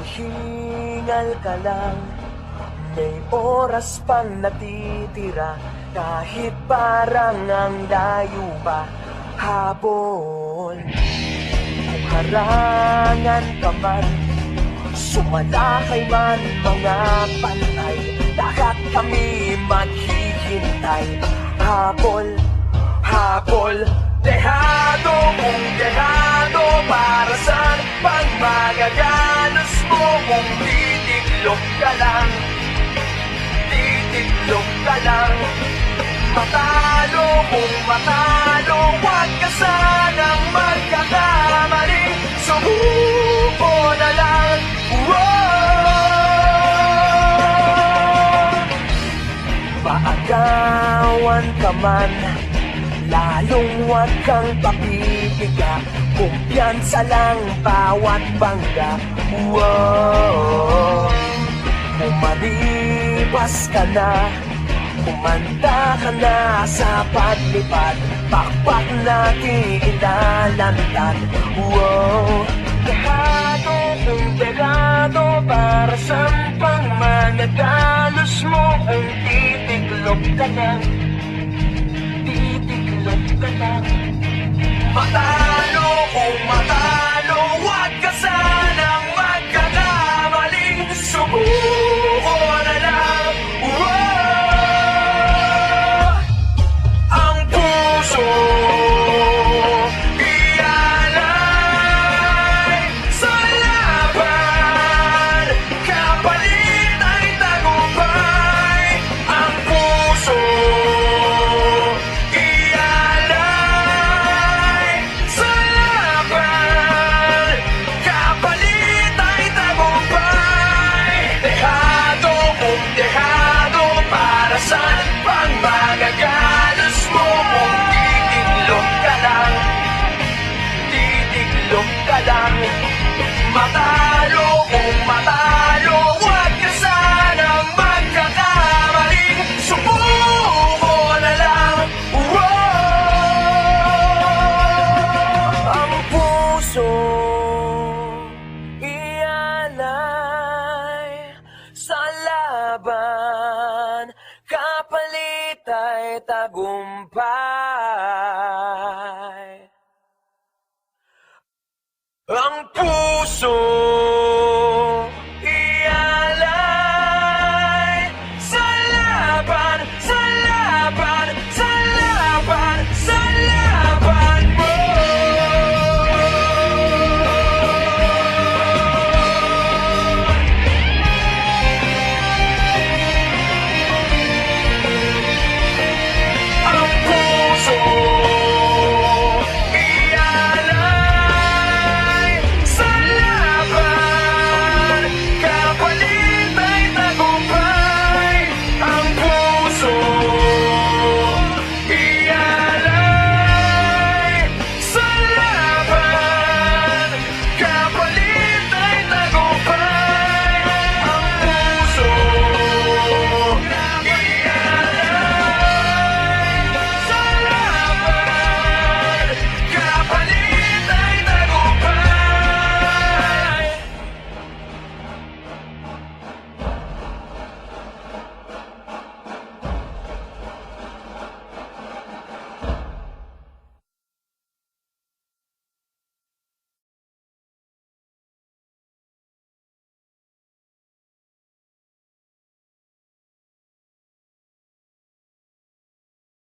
Hingal ka lang, may oras pang natitira, kahit parang ang layo pa habol. Kung harangan ka man, sumalakay man mga pantay, lahat kami maghihintay. Habol, habol, dehado kung dehado, para saan pang magagalos mo kung titiklop ka lang, titiklop ka lang. Matalo kung matalo, huwag ka sanang magkakamali, subuko na lang. Maagawan ka man, lalong huwag kang papipiga, kumpiyansa lang bawat bangga. Umaribas ka na, kumanda ka na sa paglipad, pakpak natin ilalantad. Dehado kung dehado, para saan pang managalos mo kung titiklop ka lang, titiklop ka lang. Matalo kung matalo, huwag ka sanang magkakamali, subuko na lang. Ang puso ialay sa laban, kapalit ay tagumpay. Ang puso ialay sa laban, kapalit ay tagumpay. Dehado kung dehado, para saan pang magagalos mo kung titiklop ka lang, titiklop ka lang. Matalo kung matalo, huwag ka sanang magkakamali, subuko na lang. Ang puso ialay sa laban, kapalit ay tagumpay. Ang puso